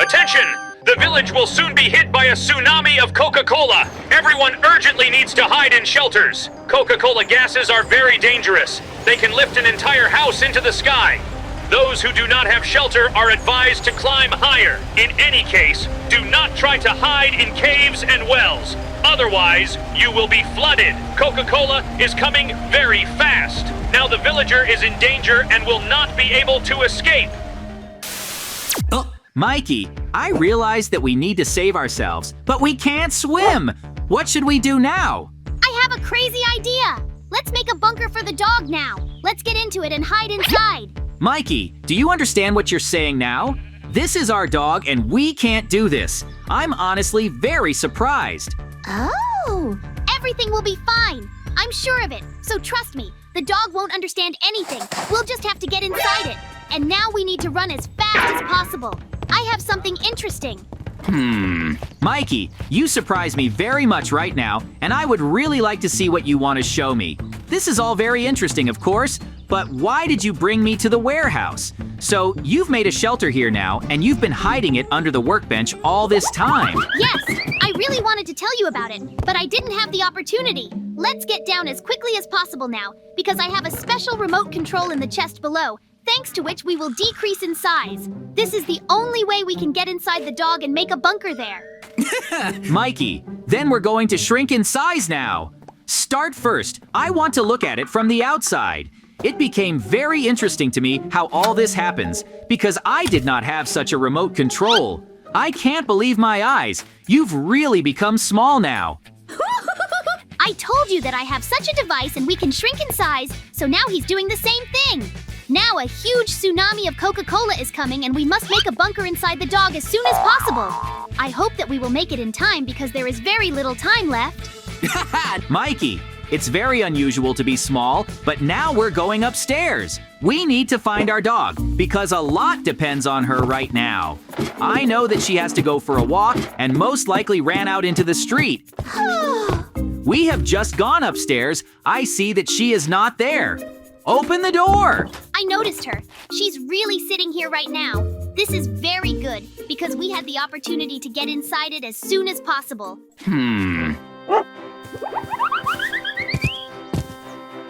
Attention! The village will soon be hit by a tsunami of Coca-Cola. Everyone urgently needs to hide in shelters. Coca-Cola gases are very dangerous. They can lift an entire house into the sky. Those who do not have shelter are advised to climb higher. In any case, do not try to hide in caves and wells. Otherwise, you will be flooded. Coca-Cola is coming very fast. Now the villager is in danger and will not be able to escape. Oh, Mikey, I realize that we need to save ourselves, but we can't swim. What should we do now? I have a crazy idea. Let's make a bunker for the dog now. Let's get into it and hide inside. Mikey, do you understand what you're saying now? This is our dog and we can't do this. I'm honestly very surprised. Oh! Everything will be fine. I'm sure of it. So trust me, the dog won't understand anything. We'll just have to get inside it. And now we need to run as fast as possible. I have something interesting. Mikey, you surprise me very much right now, and I would really like to see what you want to show me. This is all very interesting, of course, but why did you bring me to the warehouse? So you've made a shelter here now, and you've been hiding it under the workbench all this time. Yes, I really wanted to tell you about it, but I didn't have the opportunity. Let's get down as quickly as possible now, because I have a special remote control in the chest below, thanks to which we will decrease in size. This is the only way we can get inside the dog and make a bunker there. Mikey, then we're going to shrink in size now. Start first. I want to look at it from the outside. It became very interesting to me how all this happens, because I did not have such a remote control. I can't believe my eyes. You've really become small now. I told you that I have such a device and we can shrink in size, so now he's doing the same thing. Now a huge tsunami of Coca-Cola is coming and we must make a bunker inside the dog as soon as possible. I hope that we will make it in time because there is very little time left. Mikey, it's very unusual to be small, but now we're going upstairs. We need to find our dog because a lot depends on her right now. I know that she has to go for a walk and most likely ran out into the street. We have just gone upstairs. I see that she is not there. Open the door! I noticed her. She's really sitting here right now. This is very good because we had the opportunity to get inside it as soon as possible.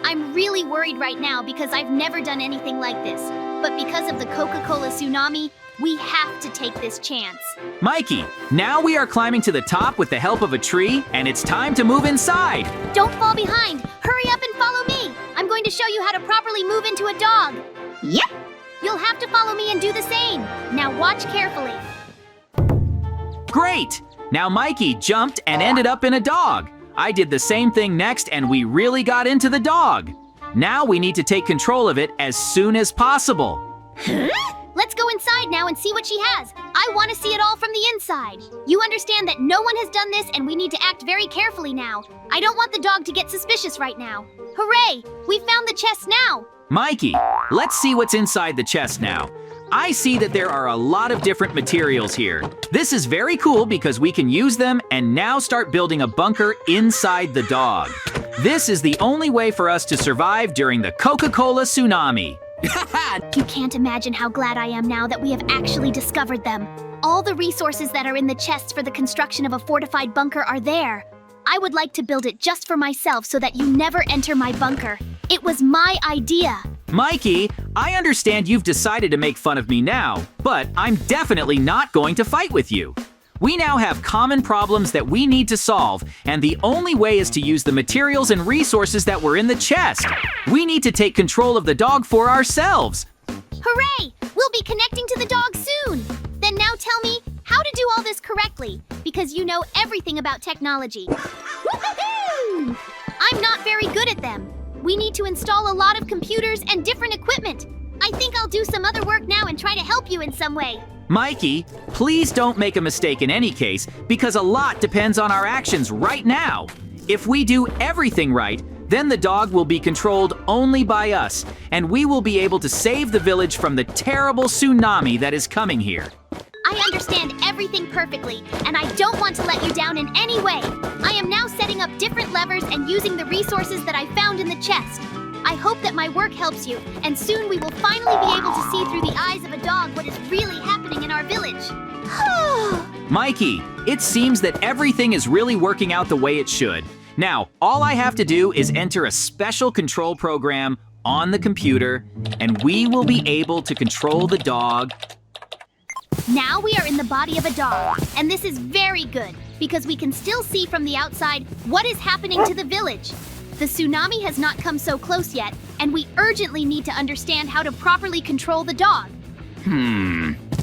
I'm really worried right now because I've never done anything like this. But because of the Coca-Cola tsunami, we have to take this chance. Mikey, now we are climbing to the top with the help of a tree, and it's time to move inside. Don't fall behind. Hurry up and follow me. I'm going to show you how to properly move into a dog. Yep. You'll have to follow me and do the same. Now watch carefully. Great! Now Mikey jumped and ended up in a dog. I did the same thing next and we really got into the dog. Now we need to take control of it as soon as possible. Let's go inside now and see what she has. I want to see it all from the inside. You understand that no one has done this and we need to act very carefully now. I don't want the dog to get suspicious right now. Hooray! We found the chest now. Mikey, let's see what's inside the chest now. I see that there are a lot of different materials here. This is very cool because we can use them and now start building a bunker inside the dog. This is the only way for us to survive during the Coca-Cola tsunami. You can't imagine how glad I am now that we have actually discovered them. All the resources that are in the chests for the construction of a fortified bunker are there. I would like to build it just for myself so that you never enter my bunker. It was my idea. Mikey, I understand you've decided to make fun of me now, but I'm definitely not going to fight with you. We now have common problems that we need to solve, and the only way is to use the materials and resources that were in the chest. We need to take control of the dog for ourselves. Hooray! We'll be connecting to the dog soon. Then now tell me how to do all this correctly, because you know everything about technology. Woo-hoo-hoo! I'm not very good at them. We need to install a lot of computers and different equipment. I think I'll do some other work now and try to help you in some way. Mikey, please don't make a mistake in any case, because a lot depends on our actions right now. If we do everything right, then the dog will be controlled only by us, and we will be able to save the village from the terrible tsunami that is coming here. I understand everything perfectly, and I don't want to let you down in any way. I am now setting up different levers and using the resources that I found in the chest. I hope that my work helps you, and soon we will finally be able to see through the eyes of a dog what is really happening in our village. Mikey, it seems that everything is really working out the way it should. Now, all I have to do is enter a special control program on the computer, and we will be able to control the dog. Now we are in the body of a dog, and this is very good because we can still see from the outside what is happening to the village. The tsunami has not come so close yet, and we urgently need to understand how to properly control the dog.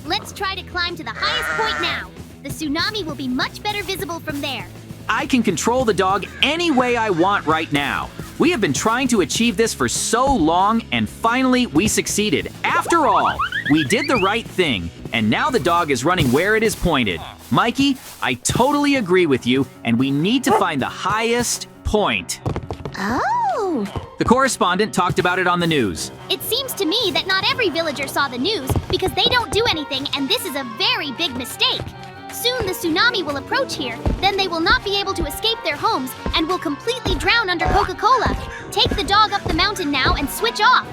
Let's try to climb to the highest point now. The tsunami will be much better visible from there. I can control the dog any way I want right now. We have been trying to achieve this for so long, and finally we succeeded. After all, we did the right thing, and now the dog is running where it is pointed. Mikey, I totally agree with you, and we need to find the highest point. Oh! The correspondent talked about it on the news. It seems to me that not every villager saw the news because they don't do anything, and this is a very big mistake. Soon the tsunami will approach here, then they will not be able to escape their homes and will completely drown under Coca-Cola. Take the dog up the mountain now and switch off.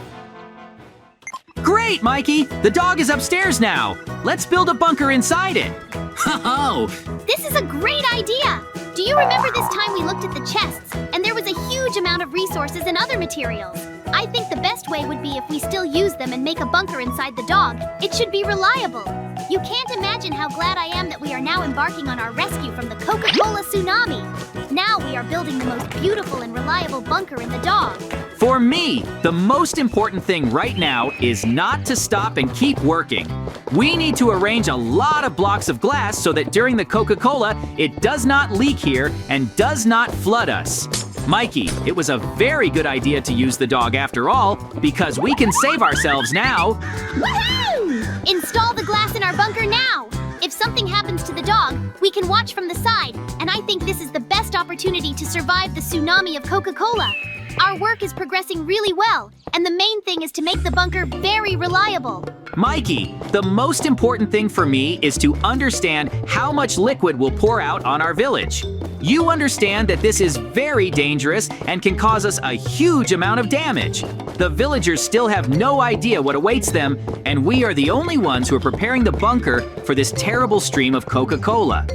Great, Mikey! The dog is upstairs now. Let's build a bunker inside it. Ho-ho! This is a great idea! Do you remember this time we looked at the chests and there was a huge amount of resources and other materials? I think the best way would be if we still use them and make a bunker inside the dog. It should be reliable. You can't imagine how glad I am that we are now embarking on our rescue from the Coca-Cola tsunami. Now we are building the most beautiful and reliable bunker in the dog. For me, the most important thing right now is not to stop and keep working. We need to arrange a lot of blocks of glass so that during the Coca-Cola, it does not leak here and does not flood us. Mikey, it was a very good idea to use the dog after all, because we can save ourselves now. Woohoo! Install the glass in our bunker now! If something happens to the dog, we can watch from the side, and I think this is the best opportunity to survive the tsunami of Coca-Cola. Our work is progressing really well, and the main thing is to make the bunker very reliable. Mikey, the most important thing for me is to understand how much liquid will pour out on our village. You understand that this is very dangerous and can cause us a huge amount of damage. The villagers still have no idea what awaits them, and we are the only ones who are preparing the bunker for this terrible stream of Coca-Cola.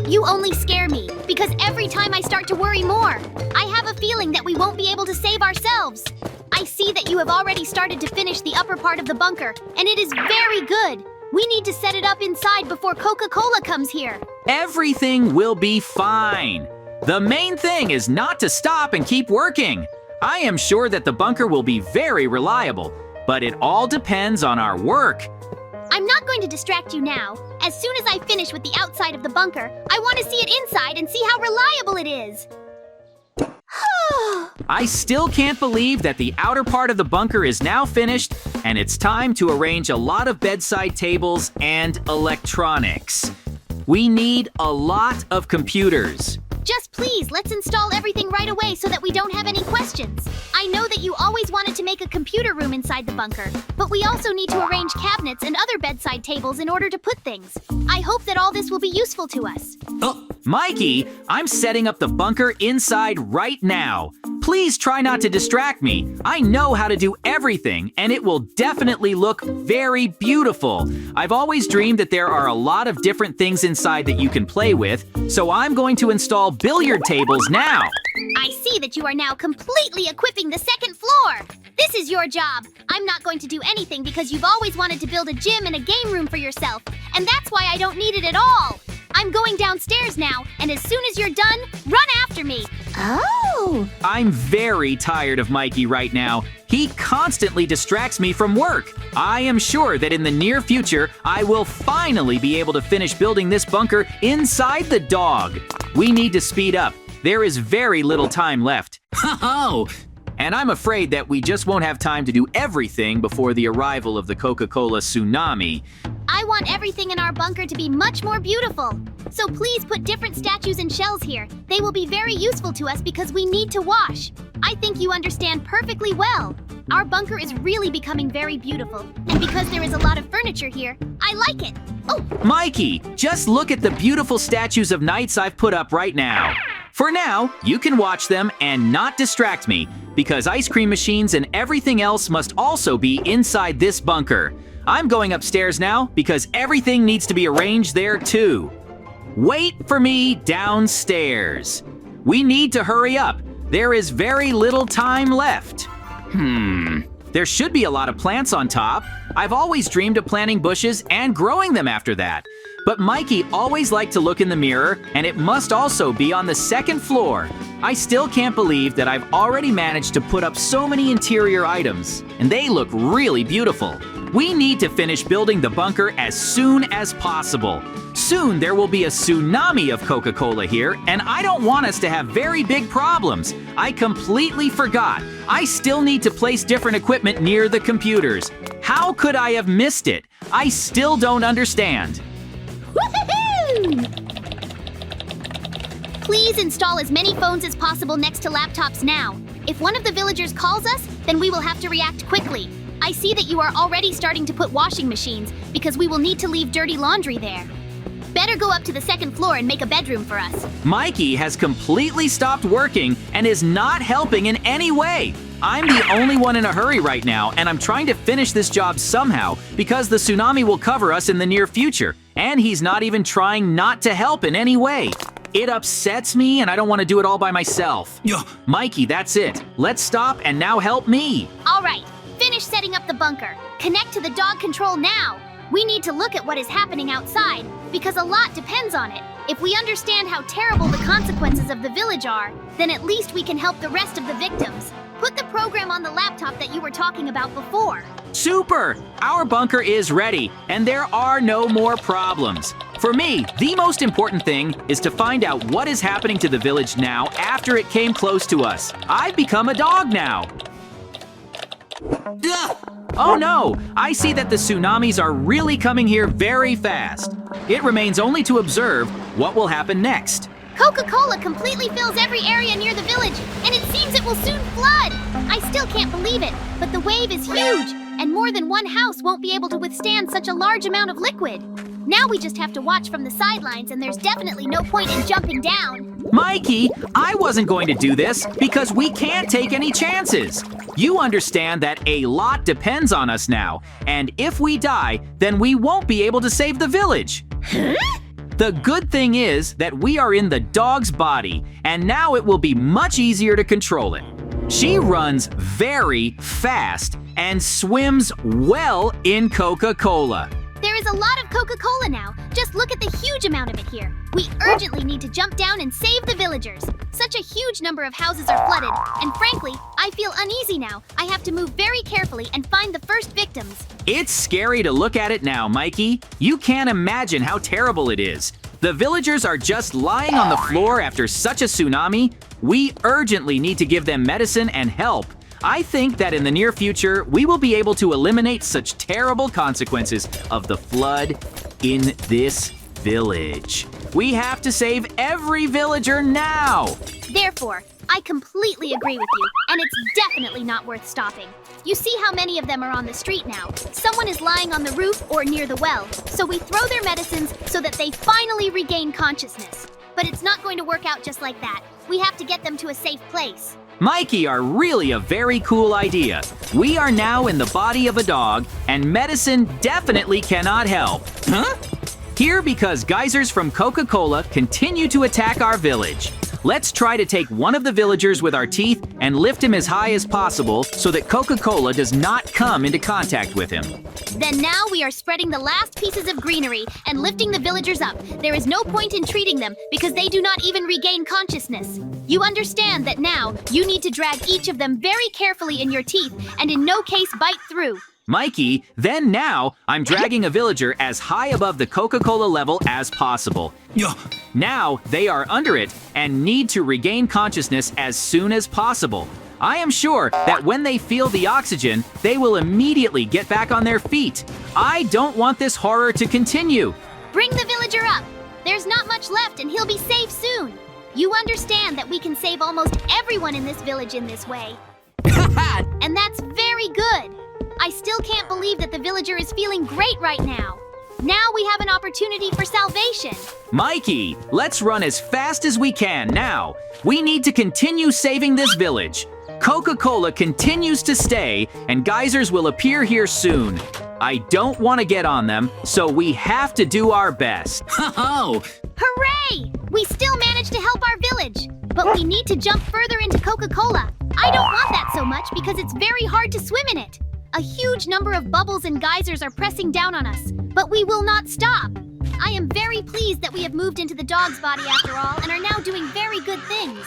You only scare me, because every time I start to worry more, I have a feeling that we won't be able to save ourselves. I see that you have already started to finish the upper part of the bunker, and it is very good. We need to set it up inside before Coca-Cola comes here. Everything will be fine. The main thing is not to stop and keep working. I am sure that the bunker will be very reliable, but it all depends on our work. I'm not going to distract you now. As soon as I finish with the outside of the bunker, I want to see it inside and see how reliable it is. I still can't believe that the outer part of the bunker is now finished, and it's time to arrange a lot of bedside tables and electronics. We need a lot of computers. Just please, let's install everything right away so that we don't have any questions. I know that you always wanted to make a computer room inside the bunker, but we also need to arrange cabinets and other bedside tables in order to put things. I hope that all this will be useful to us. Oh, Mikey, I'm setting up the bunker inside right now. Please try not to distract me. I know how to do everything, and it will definitely look very beautiful. I've always dreamed that there are a lot of different things inside that you can play with, so I'm going to install billiard tables now. I see that you are now completely equipping the second floor. This is your job. I'm not going to do anything because you've always wanted to build a gym and a game room for yourself, and that's why I don't need it at all. I'm going downstairs now, and as soon as you're done, run after me. Oh! I'm very tired of Mikey right now. He constantly distracts me from work. I am sure that in the near future, I will finally be able to finish building this bunker inside the dog. We need to speed up. There is very little time left. Ho-ho! And I'm afraid that we just won't have time to do everything before the arrival of the Coca-Cola tsunami. I want everything in our bunker to be much more beautiful. So please put different statues and shells here. They will be very useful to us because we need to wash. I think you understand perfectly well. Our bunker is really becoming very beautiful. And because there is a lot of furniture here, I like it. Oh! Mikey, just look at the beautiful statues of knights I've put up right now. For now, you can watch them and not distract me, because ice cream machines and everything else must also be inside this bunker. I'm going upstairs now because everything needs to be arranged there too. Wait for me downstairs. We need to hurry up. There is very little time left. There should be a lot of plants on top. I've always dreamed of planting bushes and growing them after that. But Mikey always liked to look in the mirror, and it must also be on the second floor. I still can't believe that I've already managed to put up so many interior items, and they look really beautiful. We need to finish building the bunker as soon as possible. Soon there will be a tsunami of Coca-Cola here, and I don't want us to have very big problems. I completely forgot. I still need to place different equipment near the computers. How could I have missed it? I still don't understand. Woohoo! Please install as many phones as possible next to laptops now. If one of the villagers calls us, then we will have to react quickly. I see that you are already starting to put washing machines because we will need to leave dirty laundry there. Better go up to the second floor and make a bedroom for us. Mikey has completely stopped working and is not helping in any way. I'm the only one in a hurry right now, and I'm trying to finish this job somehow because the tsunami will cover us in the near future, and he's not even trying not to help in any way. It upsets me, and I don't want to do it all by myself. Mikey, that's it. Let's stop and now help me. All right, finish setting up the bunker. Connect to the dog control now. We need to look at what is happening outside because a lot depends on it. If we understand how terrible the consequences of the village are, then at least we can help the rest of the victims. Put the program on the laptop that you were talking about before. Super! Our bunker is ready, and there are no more problems. For me, the most important thing is to find out what is happening to the village now after it came close to us. I've become a dog now. Oh no! I see that the tsunamis are really coming here very fast. It remains only to observe what will happen next. Coca-Cola completely fills every area near the village, and it seems it will soon flood. I still can't believe it, but the wave is huge, and more than one house won't be able to withstand such a large amount of liquid. Now we just have to watch from the sidelines, and there's definitely no point in jumping down. Mikey, I wasn't going to do this because we can't take any chances. You understand that a lot depends on us now, and if we die, then we won't be able to save the village. Huh? The good thing is that we are in the dog's body, and now it will be much easier to control it. She runs very fast and swims well in Coca-Cola. There is a lot of Coca-Cola now. Just look at the huge amount of it here. We urgently need to jump down and save the villagers. Such a huge number of houses are flooded, and frankly, I feel uneasy now. I have to move very carefully and find the first victims. It's scary to look at it now, Mikey. You can't imagine how terrible it is. The villagers are just lying on the floor after such a tsunami. We urgently need to give them medicine and help. I think that in the near future, we will be able to eliminate such terrible consequences of the flood in this village. We have to save every villager now! Therefore, I completely agree with you, and it's definitely not worth stopping. You see how many of them are on the street now. Someone is lying on the roof or near the well, so we throw their medicines so that they finally regain consciousness. But it's not going to work out just like that. We have to get them to a safe place. Mikey are really a very cool idea. We are now in the body of a dog, and medicine definitely cannot help. Huh? Here because geysers from Coca-Cola continue to attack our village. Let's try to take one of the villagers with our teeth and lift him as high as possible so that Coca-Cola does not come into contact with him. Then now we are spreading the last pieces of greenery and lifting the villagers up. There is no point in treating them because they do not even regain consciousness. You understand that now you need to drag each of them very carefully in your teeth and in no case bite through. Mikey, then now I'm dragging a villager as high above the Coca-Cola level as possible. Now they are under it and need to regain consciousness as soon as possible. I am sure that when they feel the oxygen, they will immediately get back on their feet. I don't want this horror to continue. Bring the villager up. There's not much left and he'll be safe soon. You understand that we can save almost everyone in this village in this way. And that's very good. I still can't believe that the villager is feeling great right now. Now we have an opportunity for salvation. Mikey, let's run as fast as we can now. We need to continue saving this village. Coca-Cola continues to stay, and geysers will appear here soon. I don't want to get on them, so we have to do our best. Ho-ho! Hooray! We still managed to help our village, but we need to jump further into Coca-Cola. I don't want that so much because it's very hard to swim in it. A huge number of bubbles and geysers are pressing down on us, but we will not stop. I am very pleased that we have moved into the dog's body after all and are now doing very good things.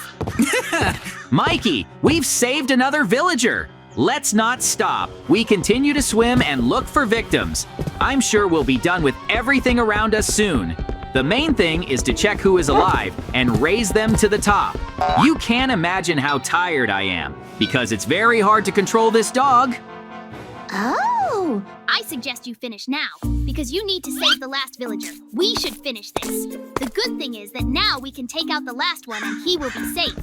Mikey, we've saved another villager. Let's not stop. We continue to swim and look for victims. I'm sure we'll be done with everything around us soon. The main thing is to check who is alive and raise them to the top. You can't imagine how tired I am, because it's very hard to control this dog. Oh! I suggest you finish now, because you need to save the last villager. We should finish this. The good thing is that now we can take out the last one and he will be safe.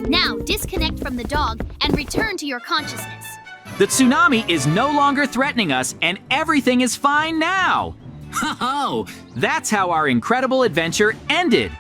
Now disconnect from the dog and return to your consciousness. The tsunami is no longer threatening us and everything is fine now. Ho-ho! That's how our incredible adventure ended.